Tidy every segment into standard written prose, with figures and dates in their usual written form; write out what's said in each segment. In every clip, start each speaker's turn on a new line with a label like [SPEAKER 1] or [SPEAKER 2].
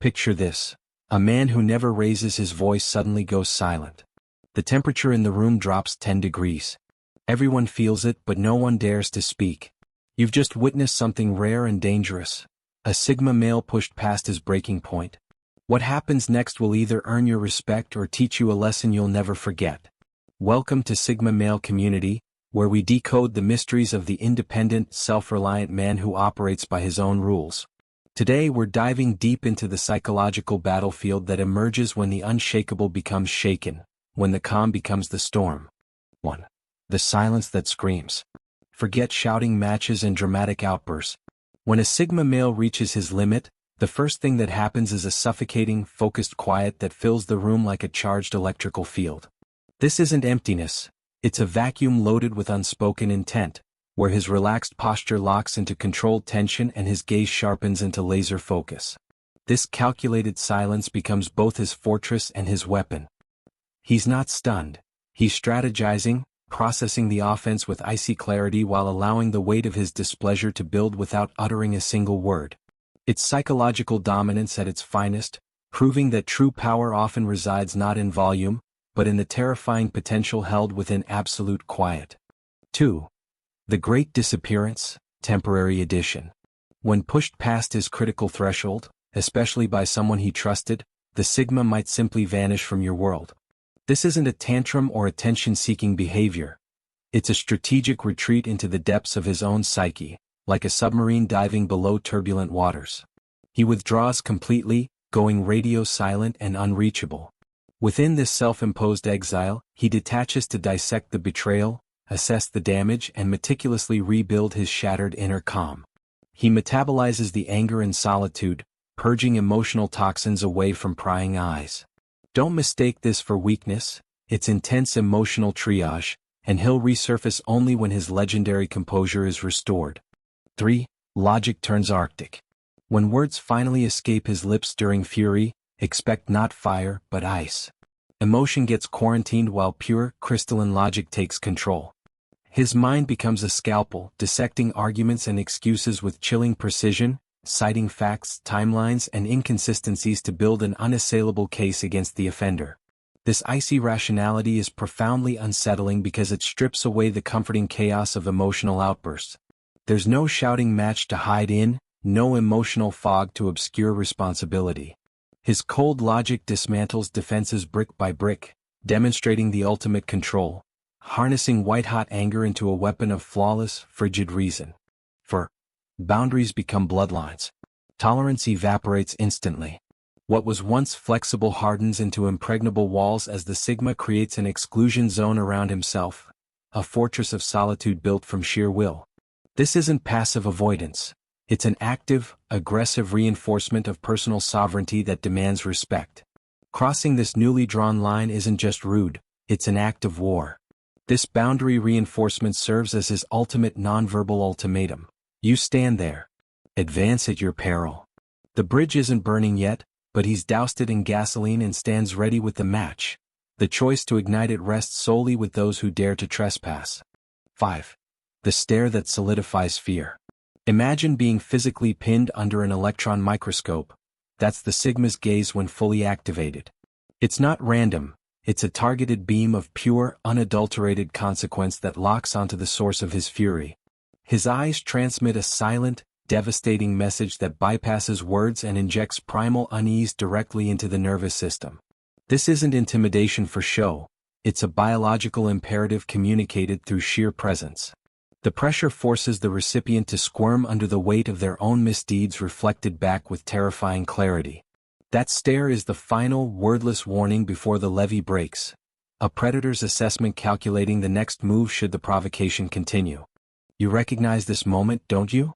[SPEAKER 1] Picture this. A man who never raises his voice suddenly goes silent. The temperature in the room drops 10 degrees. Everyone feels it, but no one dares to speak. You've just witnessed something rare and dangerous. A Sigma male pushed past his breaking point. What happens next will either earn your respect or teach you a lesson you'll never forget. Welcome to Sigma Male Community, where we decode the mysteries of the independent, self-reliant man who operates by his own rules. Today we're diving deep into the psychological battlefield that emerges when the unshakable becomes shaken, when the calm becomes the storm. 1. The silence that screams. Forget shouting matches and dramatic outbursts. When a Sigma male reaches his limit, the first thing that happens is a suffocating, focused quiet that fills the room like a charged electrical field. This isn't emptiness, it's a vacuum loaded with unspoken intent, where his relaxed posture locks into controlled tension and his gaze sharpens into laser focus. This calculated silence becomes both his fortress and his weapon. He's not stunned. He's strategizing, processing the offense with icy clarity while allowing the weight of his displeasure to build without uttering a single word. It's psychological dominance at its finest, proving that true power often resides not in volume, but in the terrifying potential held within absolute quiet. 2. The Great Disappearance, Temporary Edition. When pushed past his critical threshold, especially by someone he trusted, the Sigma might simply vanish from your world. This isn't a tantrum or attention-seeking behavior. It's a strategic retreat into the depths of his own psyche, like a submarine diving below turbulent waters. He withdraws completely, going radio silent and unreachable. Within this self-imposed exile, he detaches to dissect the betrayal, assess the damage, and meticulously rebuild his shattered inner calm. He metabolizes the anger and solitude, purging emotional toxins away from prying eyes. Don't mistake this for weakness, it's intense emotional triage, and he'll resurface only when his legendary composure is restored. 3. Logic turns Arctic. When words finally escape his lips during fury, expect not fire, but ice. Emotion gets quarantined while pure, crystalline logic takes control. His mind becomes a scalpel, dissecting arguments and excuses with chilling precision, citing facts, timelines, and inconsistencies to build an unassailable case against the offender. This icy rationality is profoundly unsettling because it strips away the comforting chaos of emotional outbursts. There's no shouting match to hide in, no emotional fog to obscure responsibility. His cold logic dismantles defenses brick by brick, demonstrating the ultimate control, harnessing white-hot anger into a weapon of flawless, frigid reason. 4. Boundaries become bloodlines. Tolerance evaporates instantly. What was once flexible hardens into impregnable walls as the Sigma creates an exclusion zone around himself, a fortress of solitude built from sheer will. This isn't passive avoidance. It's an active, aggressive reinforcement of personal sovereignty that demands respect. Crossing this newly drawn line isn't just rude, it's an act of war. This boundary reinforcement serves as his ultimate nonverbal ultimatum. You stand there. Advance at your peril. The bridge isn't burning yet, but he's doused it in gasoline and stands ready with the match. The choice to ignite it rests solely with those who dare to trespass. 5. The stare that solidifies fear. Imagine being physically pinned under an electron microscope. That's the Sigma's gaze when fully activated. It's not random. It's a targeted beam of pure, unadulterated consequence that locks onto the source of his fury. His eyes transmit a silent, devastating message that bypasses words and injects primal unease directly into the nervous system. This isn't intimidation for show, it's a biological imperative communicated through sheer presence. The pressure forces the recipient to squirm under the weight of their own misdeeds reflected back with terrifying clarity. That stare is the final, wordless warning before the levee breaks. A predator's assessment calculating the next move should the provocation continue. You recognize this moment, don't you?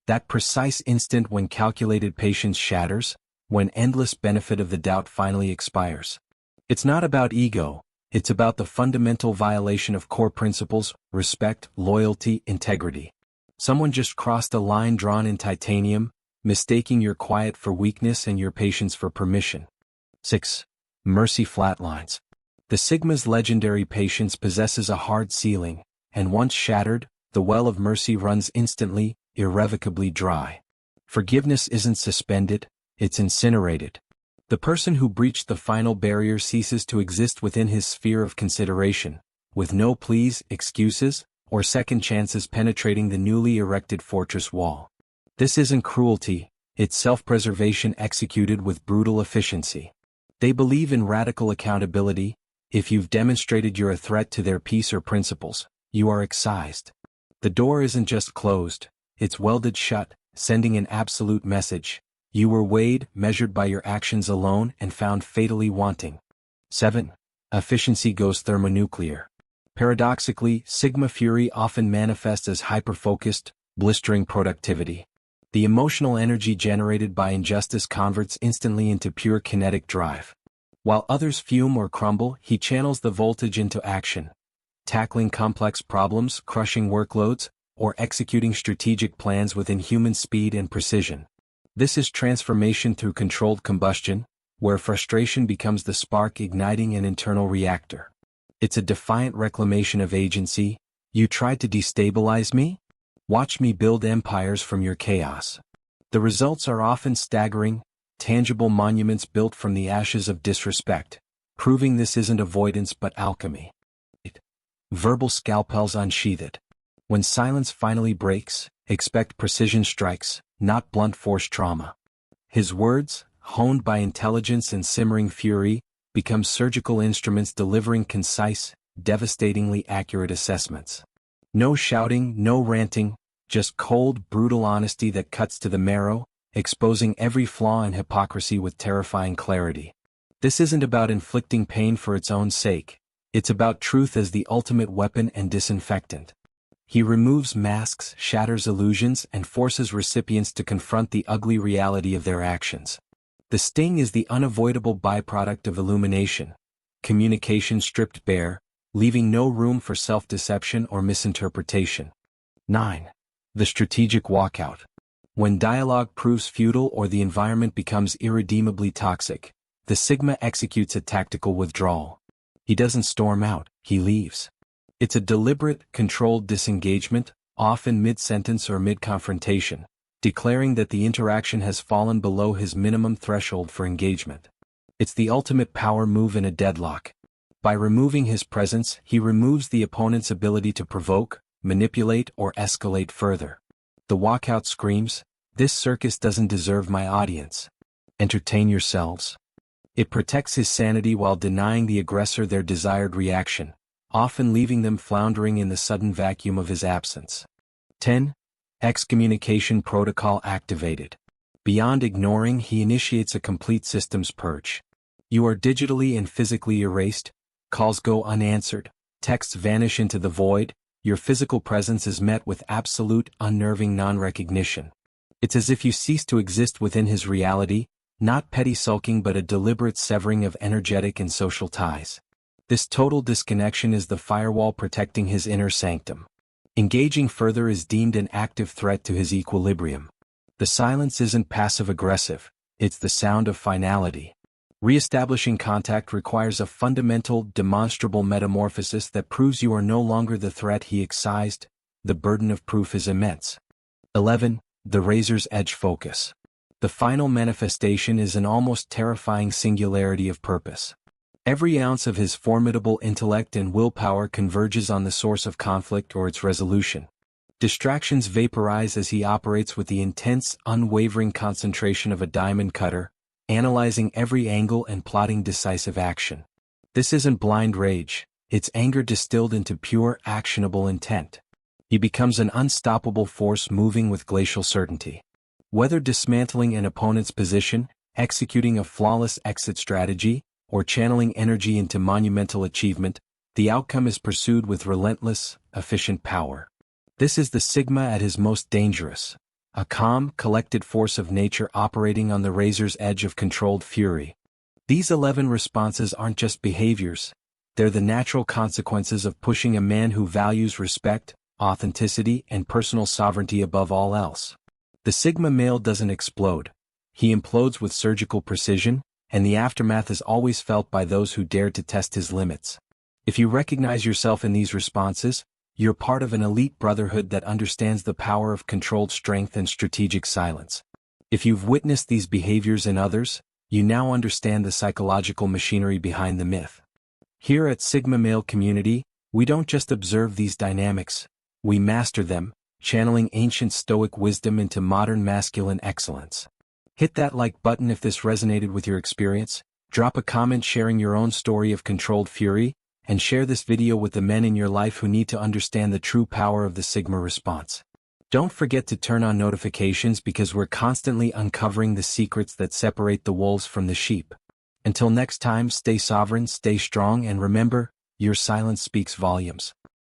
[SPEAKER 1] That precise instant when calculated patience shatters, when endless benefit of the doubt finally expires. It's not about ego, it's about the fundamental violation of core principles, respect, loyalty, integrity. Someone just crossed a line drawn in titanium, mistaking your quiet for weakness and your patience for permission. 6. Mercy Flatlines. The Sigma's legendary patience possesses a hard ceiling, and once shattered, the well of mercy runs instantly, irrevocably dry. Forgiveness isn't suspended, it's incinerated. The person who breached the final barrier ceases to exist within his sphere of consideration, with no pleas, excuses, or second chances penetrating the newly erected fortress wall. This isn't cruelty, it's self-preservation executed with brutal efficiency. They believe in radical accountability. If you've demonstrated you're a threat to their peace or principles, you are excised. The door isn't just closed, it's welded shut, sending an absolute message. You were weighed, measured by your actions alone, and found fatally wanting. 7. Efficiency goes thermonuclear. Paradoxically, Sigma Fury often manifests as hyper-focused, blistering productivity. The emotional energy generated by injustice converts instantly into pure kinetic drive. While others fume or crumble, he channels the voltage into action, tackling complex problems, crushing workloads, or executing strategic plans with inhuman speed and precision. This is transformation through controlled combustion, where frustration becomes the spark igniting an internal reactor. It's a defiant reclamation of agency. You tried to destabilize me? Watch me build empires from your chaos. The results are often staggering, tangible monuments built from the ashes of disrespect, proving this isn't avoidance but alchemy. 8. Verbal scalpels unsheathed. When silence finally breaks, expect precision strikes, not blunt force trauma. His words, honed by intelligence and simmering fury, become surgical instruments delivering concise, devastatingly accurate assessments. No shouting, no ranting, just cold, brutal honesty that cuts to the marrow, exposing every flaw and hypocrisy with terrifying clarity. This isn't about inflicting pain for its own sake, it's about truth as the ultimate weapon and disinfectant. He removes masks, shatters illusions, and forces recipients to confront the ugly reality of their actions. The sting is the unavoidable byproduct of illumination, communication stripped bare, leaving no room for self-deception or misinterpretation. 9. The strategic walkout. When dialogue proves futile or the environment becomes irredeemably toxic, the Sigma executes a tactical withdrawal. He doesn't storm out, he leaves. It's a deliberate, controlled disengagement, often mid-sentence or mid-confrontation, declaring that the interaction has fallen below his minimum threshold for engagement. It's the ultimate power move in a deadlock. By removing his presence, he removes the opponent's ability to provoke, manipulate, or escalate further. The walkout screams, "This circus doesn't deserve my audience. Entertain yourselves." It protects his sanity while denying the aggressor their desired reaction, often leaving them floundering in the sudden vacuum of his absence. 10. Excommunication protocol activated. Beyond ignoring, he initiates a complete systems purge. You are digitally and physically erased, calls go unanswered, texts vanish into the void, your physical presence is met with absolute, unnerving non-recognition. It's as if you cease to exist within his reality, not petty sulking but a deliberate severing of energetic and social ties. This total disconnection is the firewall protecting his inner sanctum. Engaging further is deemed an active threat to his equilibrium. The silence isn't passive-aggressive, it's the sound of finality. Re-establishing contact requires a fundamental, demonstrable metamorphosis that proves you are no longer the threat he excised. The burden of proof is immense. 11. The razor's edge focus. The final manifestation is an almost terrifying singularity of purpose. Every ounce of his formidable intellect and willpower converges on the source of conflict or its resolution. Distractions vaporize as he operates with the intense, unwavering concentration of a diamond cutter, analyzing every angle and plotting decisive action. This isn't blind rage, it's anger distilled into pure, actionable intent. He becomes an unstoppable force moving with glacial certainty. Whether dismantling an opponent's position, executing a flawless exit strategy, or channeling energy into monumental achievement, the outcome is pursued with relentless, efficient power. This is the Sigma at his most dangerous, a calm, collected force of nature operating on the razor's edge of controlled fury. These 11 responses aren't just behaviors, they're the natural consequences of pushing a man who values respect, authenticity, and personal sovereignty above all else. The Sigma male doesn't explode, he implodes with surgical precision, and the aftermath is always felt by those who dare to test his limits. If you recognize yourself in these responses, you're part of an elite brotherhood that understands the power of controlled strength and strategic silence. If you've witnessed these behaviors in others, you now understand the psychological machinery behind the myth. Here at Sigma Male Community, we don't just observe these dynamics, we master them, channeling ancient Stoic wisdom into modern masculine excellence. Hit that like button if this resonated with your experience, drop a comment sharing your own story of controlled fury, and share this video with the men in your life who need to understand the true power of the Sigma response. Don't forget to turn on notifications because we're constantly uncovering the secrets that separate the wolves from the sheep. Until next time, stay sovereign, stay strong, and remember, your silence speaks volumes.